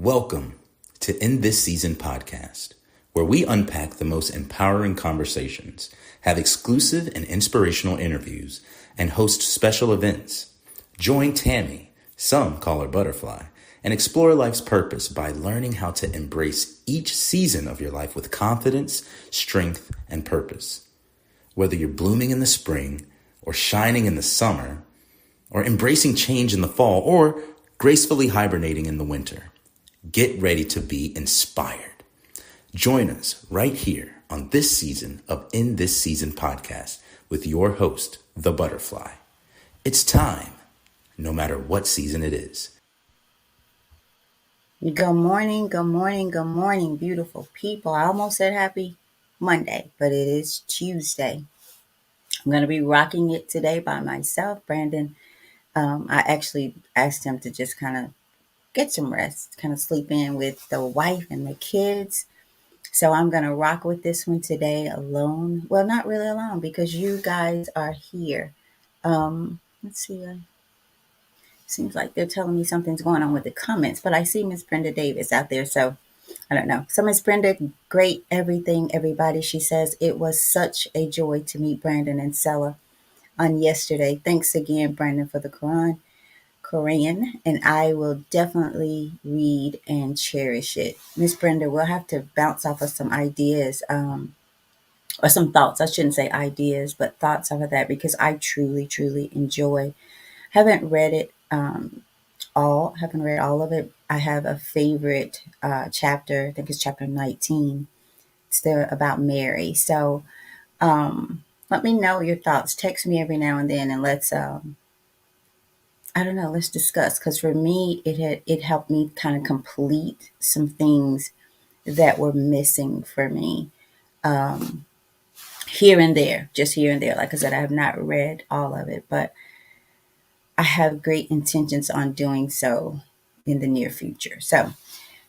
Welcome to In This Season podcast, where we unpack the most empowering conversations, have exclusive and inspirational interviews, and host special events. Join Tammy, some call her Butterfly, and explore life's purpose by learning how to embrace each season of your life with confidence, strength, and purpose. Whether you're blooming in the spring, or shining in the summer, or embracing change in the fall, or gracefully hibernating in the winter, get ready to be inspired. Join us right here on this season of In This Season podcast with your host, the Butterfly. It's time, no matter what season it is. Good morning, beautiful people. I almost said happy Monday, but it is Tuesday. I'm going to be rocking it today by myself. Brandon, I actually asked him to just kind of get some rest, kind of sleep in with the wife and the kids. So I'm going to rock with this one today alone. Well, not really alone because you guys are here. Let's see. Seems like they're telling me something's going on with the comments, but I see Miss Brenda Davis out there, so I don't know. So Miss Brenda, great everything, everybody. She says it was such a joy to meet Brandon and Sella on yesterday. Thanks again, Brandon, for the Quran, and I will definitely read and cherish it. Miss Brenda, we'll have to bounce off of some ideas, or some thoughts. I shouldn't say ideas, but thoughts off of that because I truly, truly enjoy. Haven't read it haven't read all of it. I have a favorite chapter. I think it's chapter 19. It's about Mary. So let me know your thoughts. Text me every now and then, and let's let's discuss. Because for me, it helped me kind of complete some things that were missing for me here and there, just here and there. Like I said, I have not read all of it, but I have great intentions on doing so in the near future. So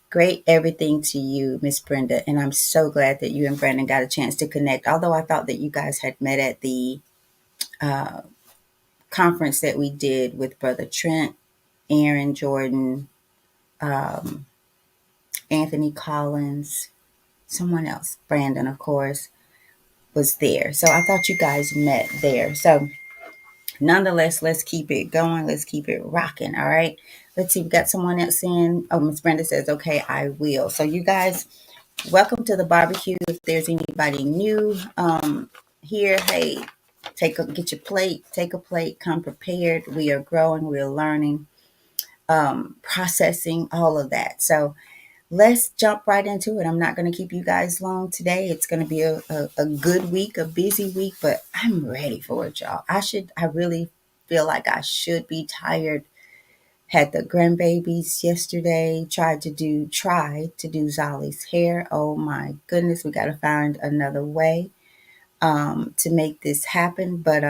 great everything to you, Miss Brenda. And I'm so glad that you and Brandon got a chance to connect. Although I thought that you guys had met at the conference that we did with Brother Trent, Aaron Jordan, Anthony Collins, someone else, Brandon, of course, was there. So I thought you guys met there. So nonetheless, let's keep it going. Let's keep it rocking. All right. Let's see. We got someone else in. Oh, Miss Brenda says, okay, I will. So you guys, welcome to the barbecue. If there's anybody new here, hey, get your plate, take a plate, come prepared. We are growing, we're learning, processing, all of that. So let's jump right into it. I'm not going to keep you guys long today. It's going to be a good week, a busy week, but I'm ready for it, y'all. I really feel like I should be tired. Had the grandbabies yesterday, tried to do Zolly's hair. Oh my goodness, we got to find another way to make this happen. But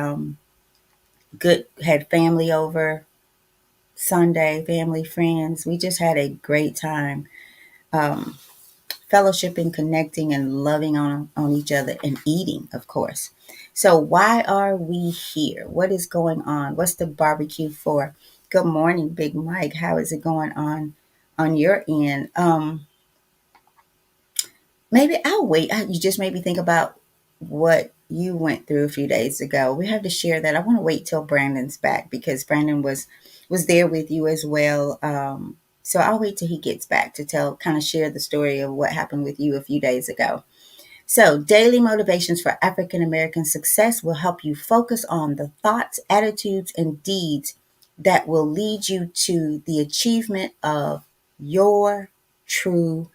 good, had family over Sunday, family, friends. We just had a great time. Fellowshipping, connecting, and loving on each other and eating, of course. So why are we here? What is going on? What's the barbecue for? Good morning, Big Mike. How is it going on your end? Maybe I'll wait. You just made me think about what you went through a few days ago. We have to share that. I want to wait till Brandon's back because Brandon was there with you as well. So I'll wait till he gets back to share the story of what happened with you a few days ago. So daily motivations for African American success will help you focus on the thoughts, attitudes, and deeds that will lead you to the achievement of your true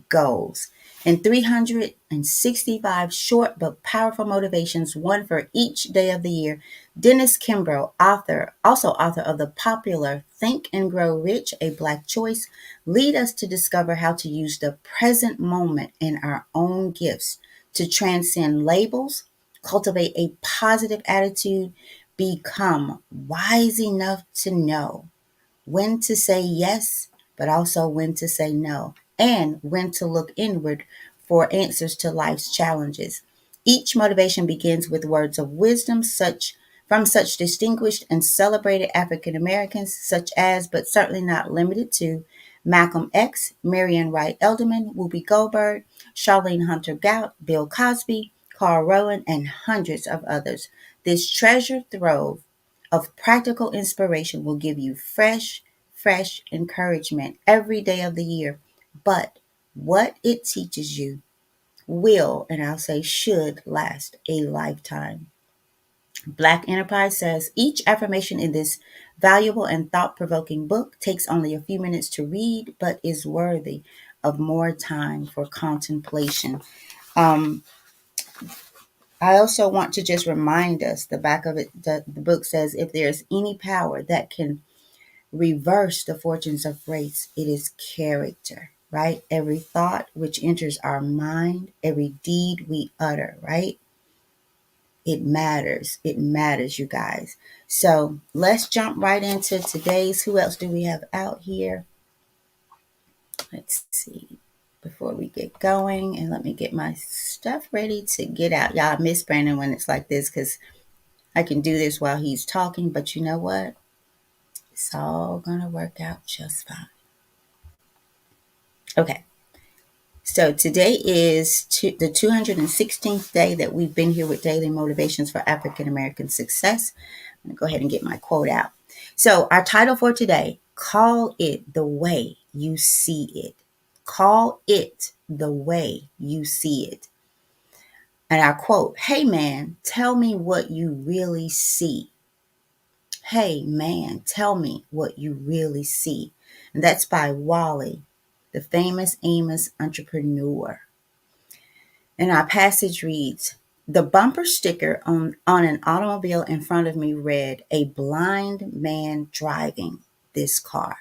goals. In 365 short but powerful motivations, one for each day of the year, Dennis Kimbro, also author of the popular Think and Grow Rich, A Black Choice, lead us to discover how to use the present moment and our own gifts to transcend labels, cultivate a positive attitude, become wise enough to know when to say yes, but also when to say no, and when to look inward for answers to life's challenges. Each motivation begins with words of wisdom from such distinguished and celebrated African Americans, such as, but certainly not limited to, Malcolm X, Marion Wright Elderman, Whoopi Goldberg, Charlene Hunter Gout, Bill Cosby, Carl Rowan, and hundreds of others. This treasure trove of practical inspiration will give you fresh encouragement every day of the year. But what it teaches you will, and I'll say should, last a lifetime. Black Enterprise says each affirmation in this valuable and thought provoking book takes only a few minutes to read, but is worthy of more time for contemplation. Um, I also want to just remind us the back of it, the book says, if there's any power that can reverse the fortunes of race, it is character, right? Every thought which enters our mind, every deed we utter, right? It matters. It matters, you guys. So let's jump right into today's. Who else do we have out here? Let's see. Before we get going, and let me get my stuff ready to get out. Y'all, I miss Brandon when it's like this because I can do this while he's talking, but you know what? It's all going to work out just fine. Okay. So today is the 216th day that we've been here with Daily Motivations for African American Success. I'm going to go ahead and get my quote out. So our title for today, call it the way you see it. Call it the way you see it. And our quote, hey man, tell me what you really see. Hey man, tell me what you really see. And that's by Wally, the famous Amos entrepreneur. And our passage reads, the bumper sticker on an automobile in front of me read, a blind man driving this car.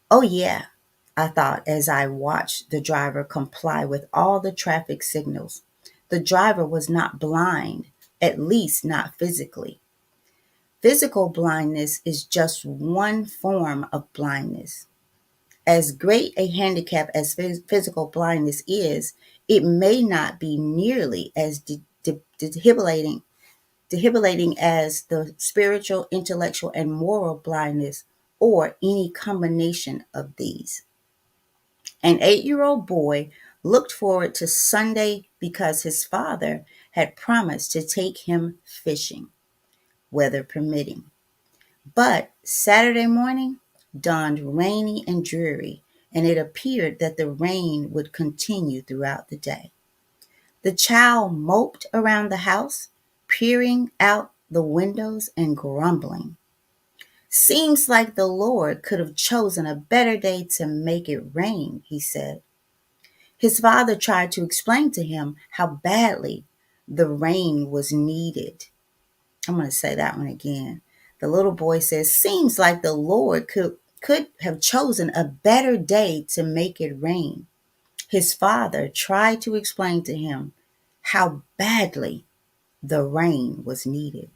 Oh yeah, I thought as I watched the driver comply with all the traffic signals. The driver was not blind, at least not physically. Physical blindness is just one form of blindness. As great a handicap as physical blindness is, it may not be nearly as debilitating as the spiritual, intellectual, and moral blindness, or any combination of these. An 8-year-old boy looked forward to Sunday because his father had promised to take him fishing, weather permitting. But Saturday morning dawned rainy and dreary, and it appeared that the rain would continue throughout the day. The child moped around the house, peering out the windows and grumbling. Seems like the Lord could have chosen a better day to make it rain, he said. His father tried to explain to him how badly the rain was needed. I'm going to say that one again. The little boy says, seems like the Lord could have chosen a better day to make it rain. His father tried to explain to him how badly the rain was needed.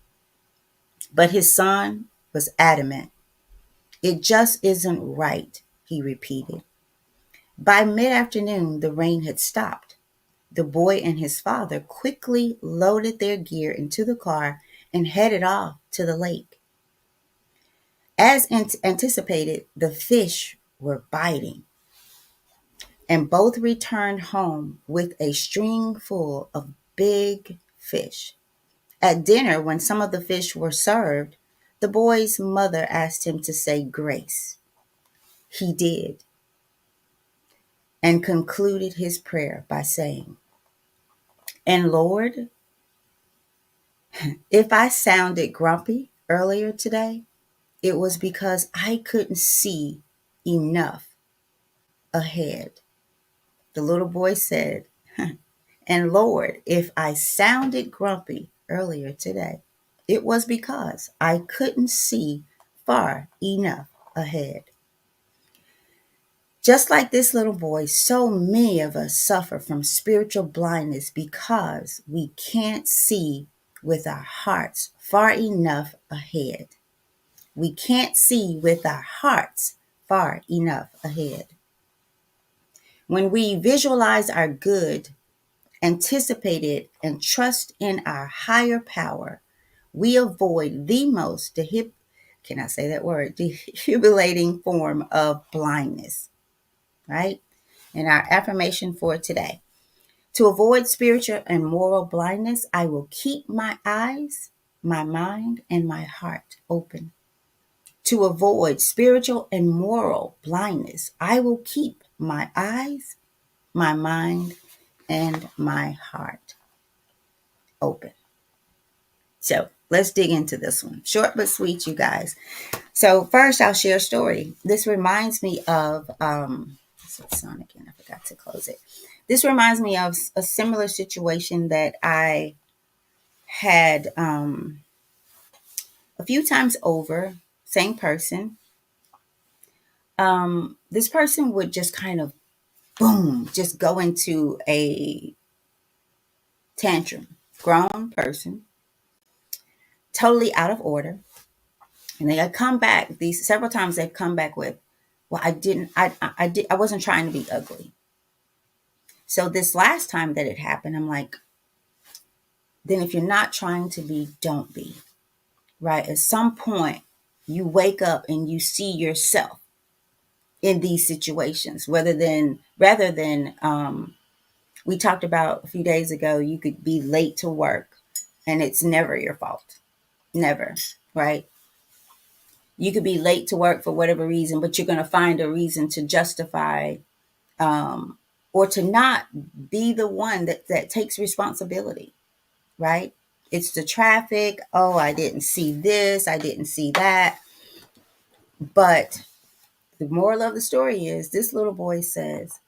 But his son was adamant. It just isn't right, he repeated. By mid-afternoon, the rain had stopped. The boy and his father quickly loaded their gear into the car and headed off to the lake. As anticipated, the fish were biting, and both returned home with a string full of big fish. At dinner, when some of the fish were served, the boy's mother asked him to say grace. He did, and concluded his prayer by saying, and Lord, if I sounded grumpy earlier today, it was because I couldn't see enough ahead. The little boy said, and Lord, if I sounded grumpy earlier today, it was because I couldn't see far enough ahead. Just like this little boy, so many of us suffer from spiritual blindness because we can't see with our hearts far enough ahead. We can't see with our hearts far enough ahead. When we visualize our good, anticipate it, and trust in our higher power, we avoid the most can I say that word? Debilitating form of blindness. right? And our affirmation for today: to avoid spiritual and moral blindness, I will keep my eyes, my mind, and my heart open. To avoid spiritual and moral blindness, I will keep my eyes, my mind, and my heart open. So let's dig into this one. Short but sweet, you guys. So first, I'll share a story. This reminds me of it's on again. I forgot to close it. This reminds me of a similar situation that I had a few times over. Same person. This person would just kind of boom, just go into a tantrum. Grown person, totally out of order. And they had come back these several times. They've come back with, "Well, I wasn't trying to be ugly." So this last time that it happened, I'm like, then if you're not trying to be, don't be. Right? At some point, you wake up and you see yourself in these situations. Rather than we talked about a few days ago, you could be late to work, and it's never your fault. Never, right? You could be late to work for whatever reason, but you're going to find a reason to justify or to not be the one that takes responsibility, right? It's the traffic. Oh, I didn't see this. I didn't see that. But the moral of the story is this little boy says,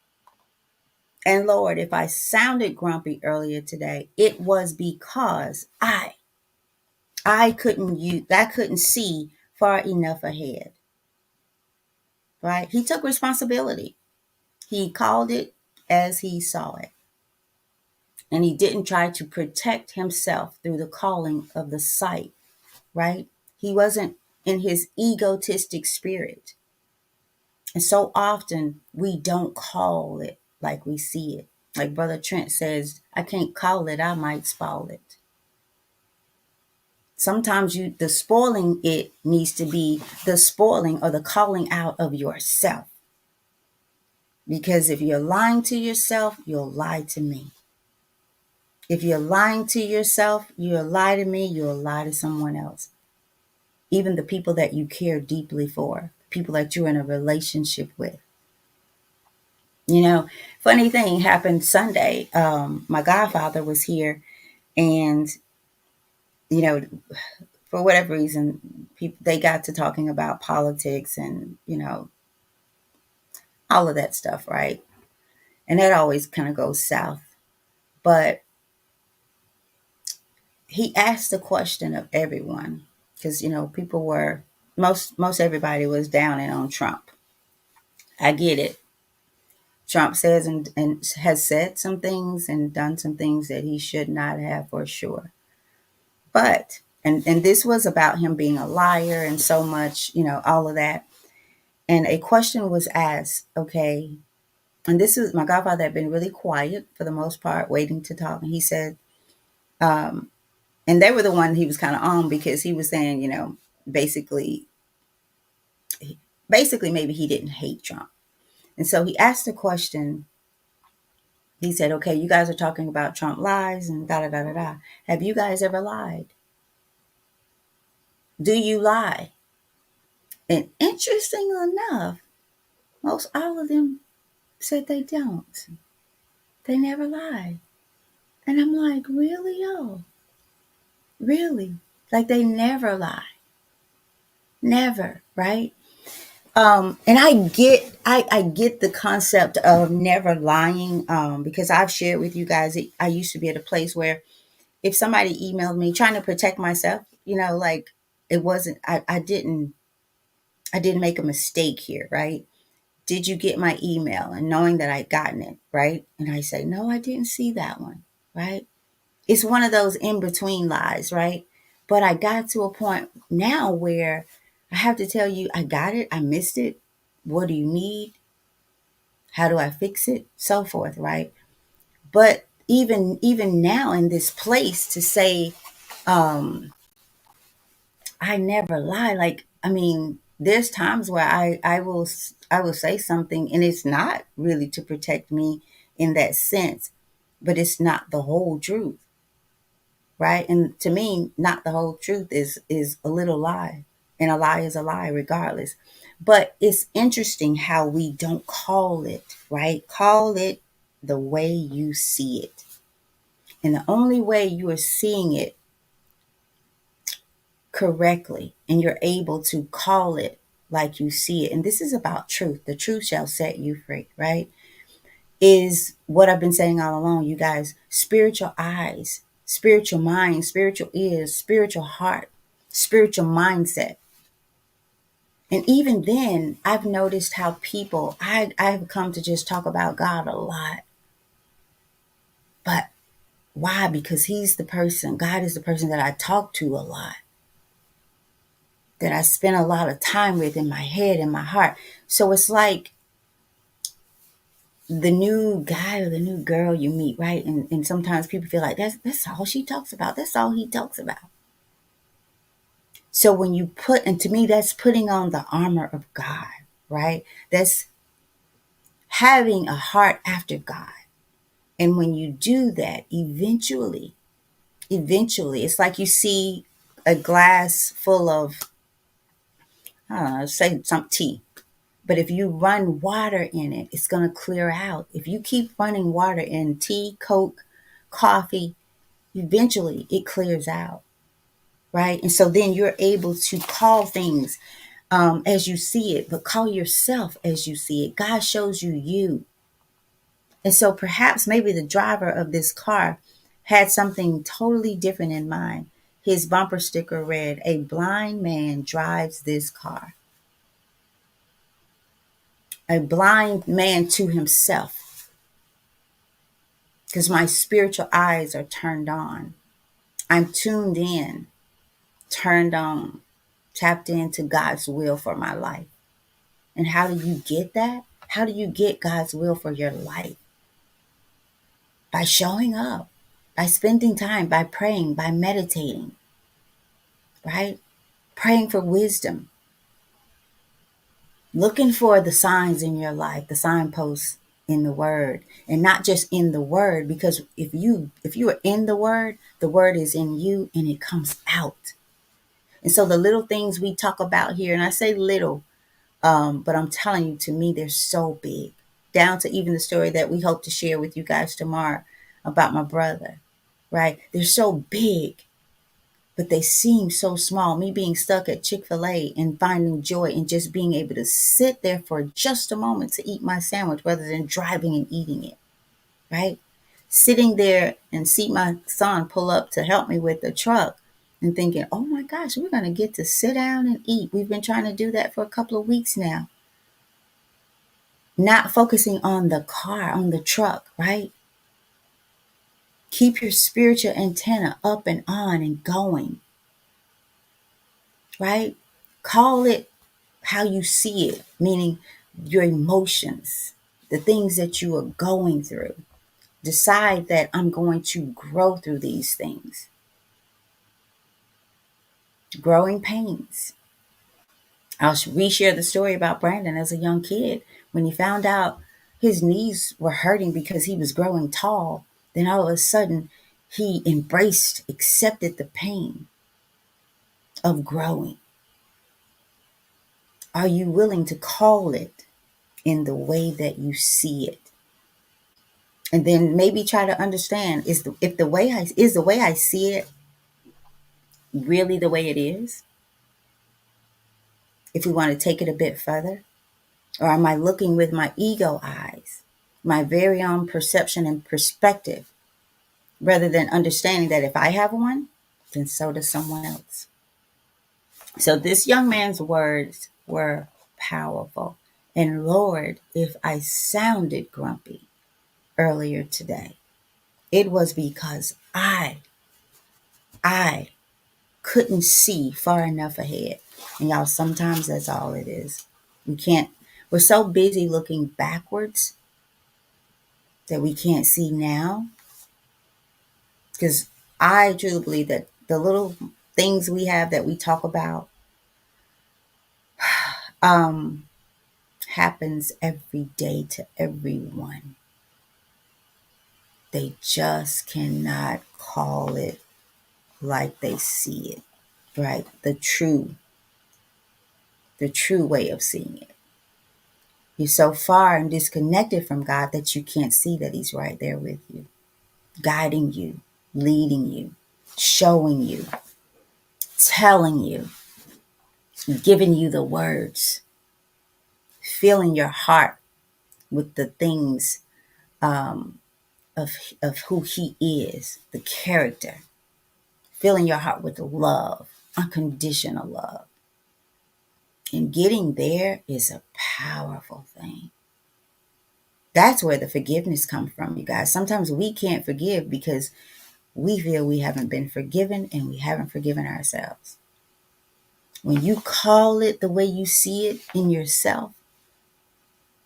"And Lord, if I sounded grumpy earlier today, it was because I couldn't see far enough ahead." Right? He took responsibility. He called it as he saw it. And he didn't try to protect himself through the calling of the sight, right? He wasn't in his egotistic spirit. And so often we don't call it like we see it. Like Brother Trent says, "I can't call it, I might spoil it." Sometimes the spoiling it needs to be the spoiling or the calling out of yourself. Because if you're lying to yourself, you'll lie to me. If you're lying to yourself, you'll lie to me, you'll lie to someone else. Even the people that you care deeply for, people that you're in a relationship with. You know, funny thing happened Sunday. My godfather was here, and you know, for whatever reason, they got to talking about politics and all of that stuff, right? And that always kind of goes south. But he asked the question of everyone because people were most everybody was down and on Trump. I get it. Trump says and has said some things and done some things that he should not have, for sure. But and this was about him being a liar and so much, all of that. And a question was asked, okay, and this is my godfather had been really quiet for the most part, waiting to talk. And he said, and they were the one he was kind of on because he was saying, basically, basically maybe he didn't hate Trump. And so he asked the question. He said, okay, you guys are talking about Trump lies and da da da da da. Have you guys ever lied? Do you lie? And interestingly enough, most all of them said they don't. They never lie. And I'm like, really, y'all? Really? Like they never lie. Never, right? And I get the concept of never lying, because I've shared with you guys, I used to be at a place where if somebody emailed me trying to protect myself, like it wasn't, I didn't make a mistake here, right? Did you get my email? And knowing that I'd gotten it, right? And I say, no, I didn't see that one, right? It's one of those in between lies, right? But I got to a point now where I have to tell you, I got it, I missed it. What do you need? How do I fix it? So forth, right? But even now in this place to say, I never lie. Like, I mean, there's times where I will say something and it's not really to protect me in that sense, but it's not the whole truth, right? And to me, not the whole truth is a little lie, and a lie is a lie regardless. But it's interesting how we don't call it, right? Call it the way you see it. And the only way you are seeing it correctly and you're able to call it like you see it, and this is about truth, the truth shall set you free, right? Is what I've been saying all along, you guys. Spiritual eyes, spiritual mind, spiritual ears, spiritual heart, spiritual mindset. And even then, I've noticed how people, I've come to just talk about God a lot. But why? Because God is the person that I talk to a lot, that I spend a lot of time with in my head and my heart. So it's like the new guy or the new girl you meet, right? And sometimes people feel like that's all she talks about. That's all he talks about. So when you and to me, that's putting on the armor of God, right? That's having a heart after God. And when you do that, eventually, it's like you see a glass full of, I don't know, say some tea. But if you run water in it, it's going to clear out. If you keep running water in tea, Coke, coffee, eventually it clears out, right? And so then you're able to call things as you see it, but call yourself as you see it. God shows you you. And so perhaps maybe the driver of this car had something totally different in mind. His bumper sticker read, "A blind man drives this car." A blind man to himself, because my spiritual eyes are turned on. I'm tuned in, turned on, tapped into God's will for my life. And how do you get that? How do you get God's will for your life? By showing up, by spending time, by praying, by meditating, right? Praying for wisdom, looking for the signs in your life, the signposts in the word, and not just in the word, because if you are in the word is in you and it comes out. And so the little things we talk about here, and I say little, but I'm telling you, to me, they're so big, down to even the story that we hope to share with you guys tomorrow about my brother, right? They're so big, but they seem so small. Me being stuck at Chick-fil-A and finding joy in just being able to sit there for just a moment to eat my sandwich rather than driving and eating it, right? Sitting there and see my son pull up to help me with the truck and thinking, oh my gosh, we're going to get to sit down and eat. We've been trying to do that for a couple of weeks now. Not focusing on the car, on the truck, right? Keep your spiritual antenna up and on and going, right? Call it how you see it, meaning your emotions, the things that you are going through. Decide that I'm going to grow through these things. Growing pains. I'll reshare the story about Brandon as a young kid. When he found out his knees were hurting because he was growing tall, then all of a sudden he embraced, accepted the pain of growing. Are you willing to call it in the way that you see it? And then maybe try to understand, if the way I see it really the way it is? If we want to take it a bit further, or am I looking with my ego eyes, my very own perception and perspective, rather than understanding that if I have one, then so does someone else. So this young man's words were powerful. And Lord, if I sounded grumpy earlier today, it was because I couldn't see far enough ahead. And y'all, sometimes that's all it is. We're so busy looking backwards that we can't see now. Because I truly believe that the little things we have that we talk about, um, happens every day to everyone. They just cannot call it like they see it, right? The true way of seeing it. You're so far and disconnected from God that you can't see that He's right there with you, guiding you, leading you, showing you, telling you, giving you the words, filling your heart with the things um, of who He is, the character, filling your heart with love, unconditional love. And getting there is a powerful thing. That's where the forgiveness comes from, you guys. Sometimes we can't forgive because we feel we haven't been forgiven and we haven't forgiven ourselves. When you call it the way you see it in yourself,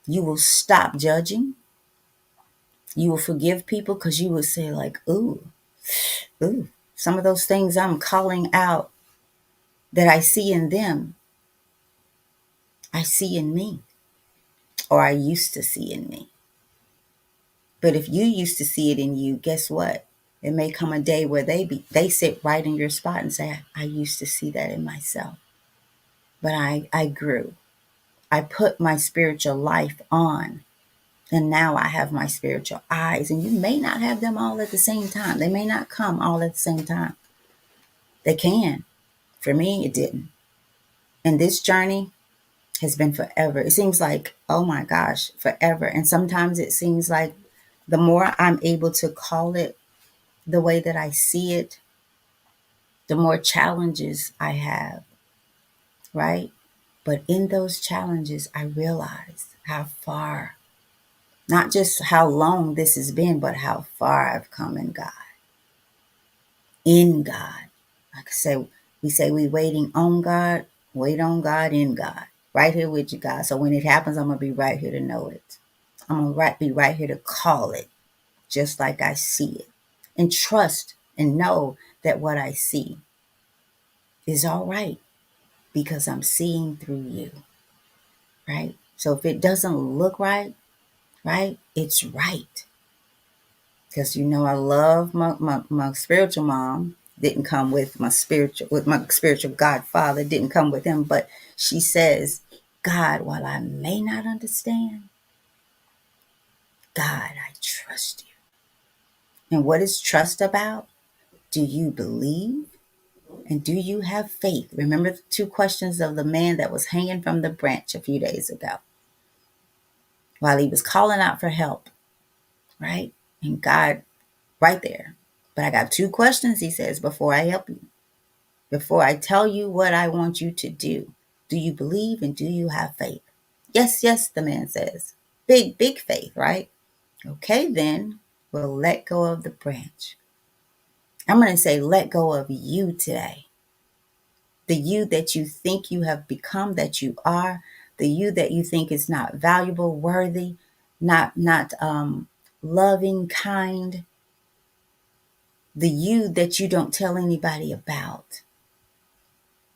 you will stop judging. You will forgive people because you will say like, ooh, some of those things I'm calling out that I see in them, I see in me, or I used to see in me. But if you used to see it in you, guess what? It may come a day where they sit right in your spot and say, I used to see that in myself. But I grew. I put my spiritual life on. And now I have my spiritual eyes. And you may not have them all at the same time. They may not come all at the same time. They can. For me, it didn't. And this journey has been forever. It seems like, oh my gosh, forever. And sometimes it seems like the more I'm able to call it the way that I see it, the more challenges I have, right? But in those challenges, I realize how far, not just how long this has been, but how far I've come in God. In God. Like I say, we say we waiting on God, wait on God, in God. Right here with you, God. So when it happens, I'm going to be right here to know it. I'm going to be right here to call it just like I see it. And trust and know that what I see is all right because I'm seeing through you, right? So if it doesn't look right, it's right. Because I love my spiritual mom. Didn't come with my spiritual godfather, didn't come with him, but she says, God, while I may not understand, God, I trust you. And what is trust about? Do you believe? And do you have faith? Remember the two questions of the man that was hanging from the branch a few days ago while he was calling out for help, right? And God, right there. But I got two questions, he says, before I help you. Before I tell you what I want you to do. Do you believe and do you have faith? Yes, yes, the man says. Big, big faith, right? Okay, then we'll let go of the branch. I'm going to say, let go of you today. The you that you think you have become, that you are, the you that you think is not valuable, worthy, not loving, kind, the you that you don't tell anybody about,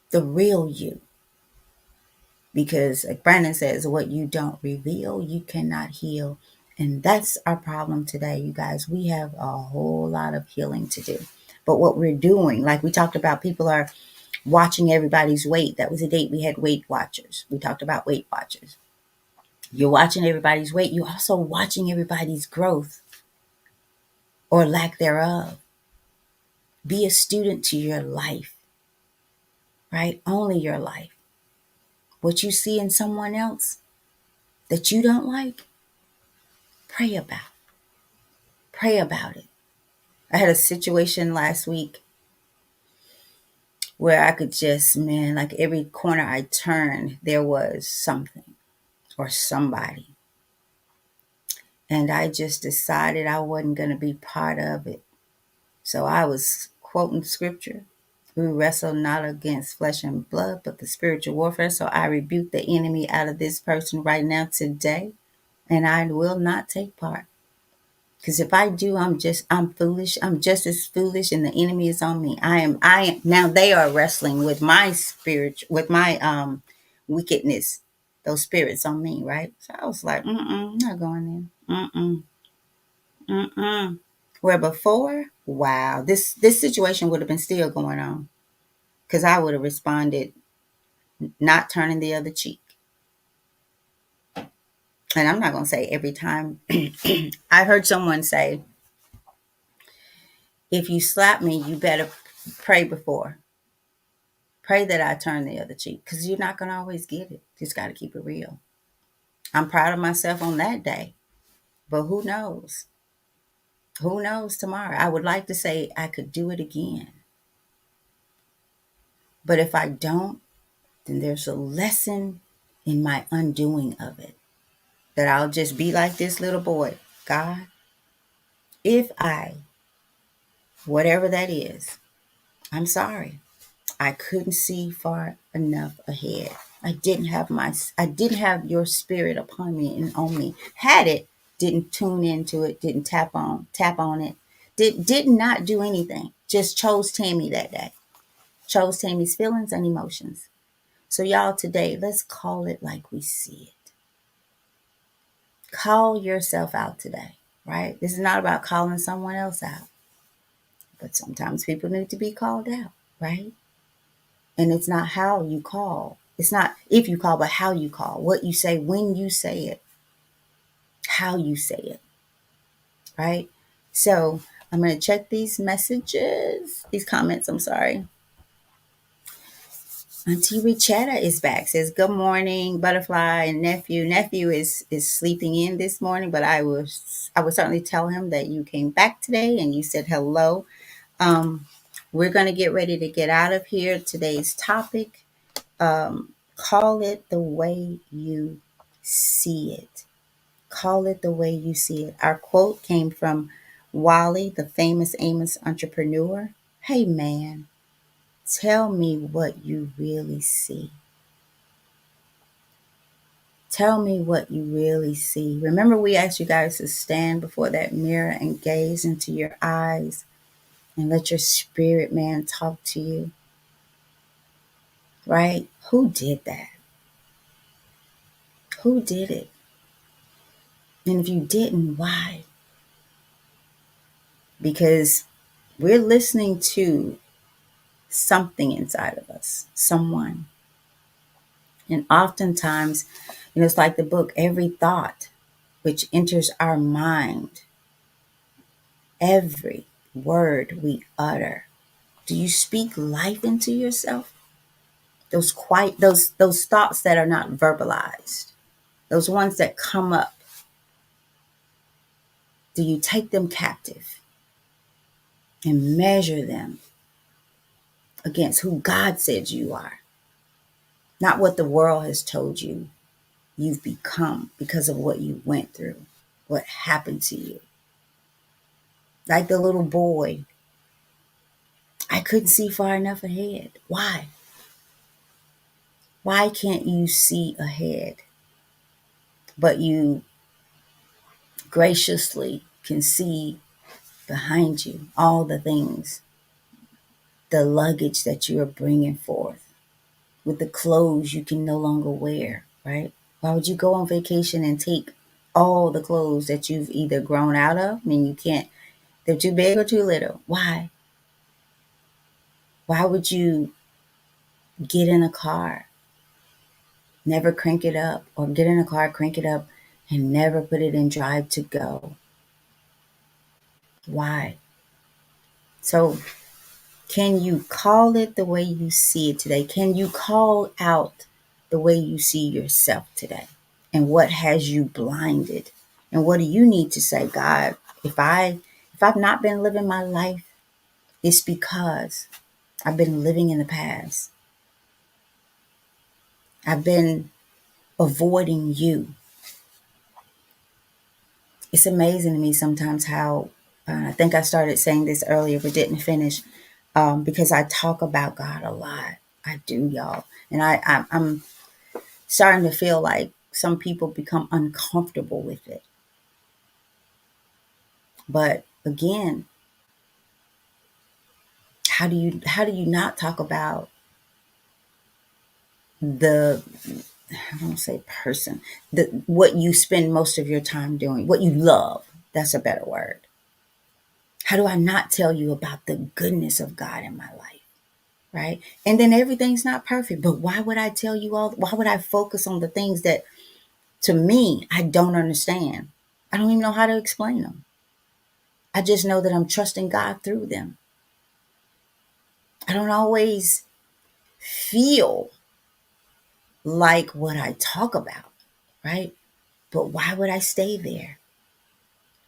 the real you. Because like Brandon says, what you don't reveal, you cannot heal. And that's our problem today, you guys. We have a whole lot of healing to do. But what we're doing, like we talked about, people are watching everybody's weight. That was a date we had, Weight Watchers. We talked about Weight Watchers. You're watching everybody's weight. You're also watching everybody's growth or lack thereof. Be a student to your life, right? Only your life. What you see in someone else that you don't like, pray about. Pray about it. I had a situation last week where I could just, man, like every corner I turned, there was something or somebody. And I just decided I wasn't going to be part of it. So I was quoting scripture. We wrestle not against flesh and blood, but the spiritual warfare. So I rebuke the enemy out of this person right now today. And I will not take part. Because if I do, I'm foolish. I'm just as foolish and the enemy is on me. I am now they are wrestling with my spirit, with my wickedness those spirits on me, right? So I was like, I'm not going there. Where before, wow, this situation would have been still going on because I would have responded, not turning the other cheek. And I'm not going to say every time. I heard someone say, if you slap me, you better pray before. Pray that I turn the other cheek because you're not going to always get it. Just got to keep it real. I'm proud of myself on that day, but who knows? Who knows tomorrow? I would like to say I could do it again. But if I don't, then there's a lesson in my undoing of it. That I'll just be like this little boy. God, if I, whatever that is, I'm sorry. I couldn't see far enough ahead. I didn't have your spirit upon me and on me. Had it, didn't tune into it, didn't tap on it. Did not do anything. Just chose Tammy that day. Chose Tammy's feelings and emotions. So y'all today, let's call it like we see it. Call yourself out today, right? This is not about calling someone else out. But sometimes people need to be called out, right? And it's not how you call. It's not if you call, but how you call. What you say, when you say it, how you say it, right? So I'm going to check these messages, these comments, I'm sorry. Auntie Richetta is back. Says, good morning, butterfly and nephew. Nephew is sleeping in this morning, but I would certainly tell him that you came back today and you said hello. We're going to get ready to get out of here. Today's topic, call it the way you see it. Call it the way you see it. Our quote came from Wally, the famous Amos entrepreneur. Hey man, tell me what you really see. Tell me what you really see. Remember, we asked you guys to stand before that mirror and gaze into your eyes and let your spirit man talk to you. Right? Who did that? Who did it? And if you didn't, why? Because we're listening to something inside of us, someone. And oftentimes, it's like the book, every thought which enters our mind, every word we utter. Do you speak life into yourself? Those thoughts that are not verbalized, those ones that come up. Do you take them captive and measure them against who God said you are? Not what the world has told you you've become because of what you went through, what happened to you. Like the little boy, I couldn't see far enough ahead. Why? Why can't you see ahead? But you graciously can see behind you all the things, the luggage that you are bringing forth, with the clothes you can no longer wear, right? Why would you go on vacation and take all the clothes that you've either grown out of? I mean, you can't, they're too big or too little. Why? Why would you get in a car, never crank it up, or get in a car, crank it up, and never put it in drive to go? Why? So, can you call it the way you see it today? Can you call out the way you see yourself today? And what has you blinded? And what do you need to say, God, if I've not been living my life, it's because I've been living in the past. I've been avoiding you. It's amazing to me sometimes how, I think I started saying this earlier but didn't finish, because I talk about God a lot. I do, y'all. And I'm starting to feel like some people become uncomfortable with it. But again, how do you not talk about the I won't say person, what you spend most of your time doing, what you love. That's a better word. How do I not tell you about the goodness of God in my life? Right. And then everything's not perfect, but why would I tell you all? Why would I focus on the things that to me, I don't understand? I don't even know how to explain them. I just know that I'm trusting God through them. I don't always feel like what I talk about, right? But why would I stay there?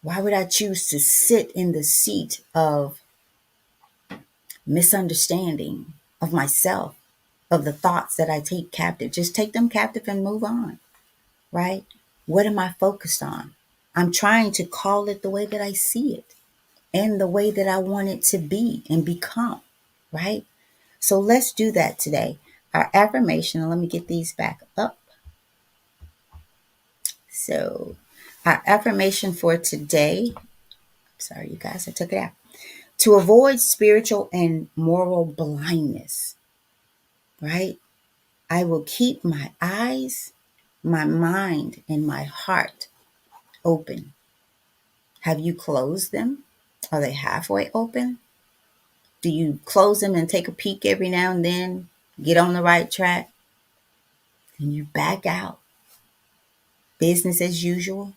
Why would I choose to sit in the seat of misunderstanding of myself, of the thoughts that I take captive? Just take them captive and move on, right? What am I focused on? I'm trying to call it the way that I see it and the way that I want it to be and become, right? So let's do that today. Our affirmation, and let me get these back up. So, our affirmation for today, sorry, you guys, I took it out. To avoid spiritual and moral blindness, right? I will keep my eyes, my mind, and my heart open. Have you closed them? Are they halfway open? Do you close them and take a peek every now and then, get on the right track, and you back out? Business as usual?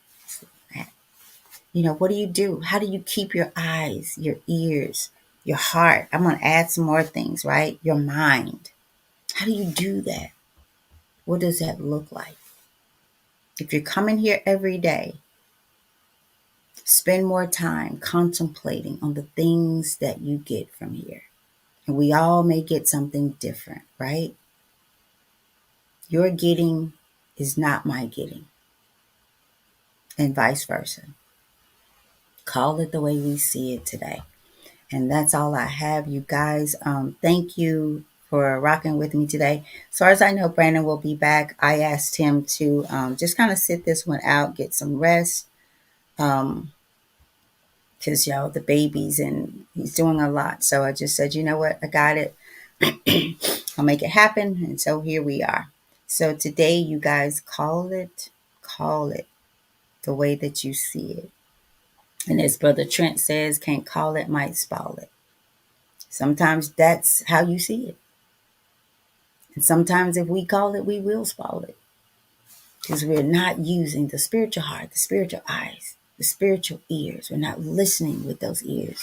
What do you do? How do you keep your eyes, your ears, your heart? I'm going to add some more things, right? Your mind. How do you do that? What does that look like? If you're coming here every day, spend more time contemplating on the things that you get from here. And we all may get something different, right? Your getting is not my getting, and vice versa. Call it the way we see it today. And that's all I have, you guys. Thank you for rocking with me today. As far as I know, Brandon will be back. I asked him to just kind of sit this one out, get some rest. Because, the babies and he's doing a lot. So I just said, you know what? I got it. I'll make it happen. And so here we are. So today, you guys call it the way that you see it. And as Brother Trent says, can't call it, might spoil it. Sometimes that's how you see it. And sometimes if we call it, we will spoil it. Because we're not using the spiritual heart, the spiritual eyes, the spiritual ears. We're not listening with those ears,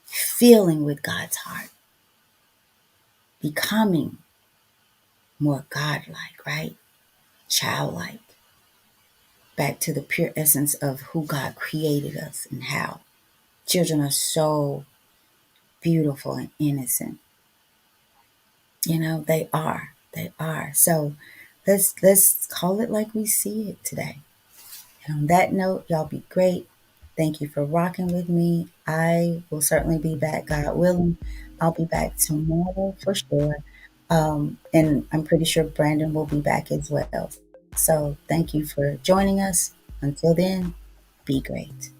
feeling with God's heart, becoming more godlike, right? Childlike. Back to the pure essence of who God created us and how. Children are so beautiful and innocent. They are. They are. So let's call it like we see it today. And on that note, y'all be great. Thank you for rocking with me. I will certainly be back, God willing. I'll be back tomorrow for sure. And I'm pretty sure Brandon will be back as well. So thank you for joining us. Until then, be great.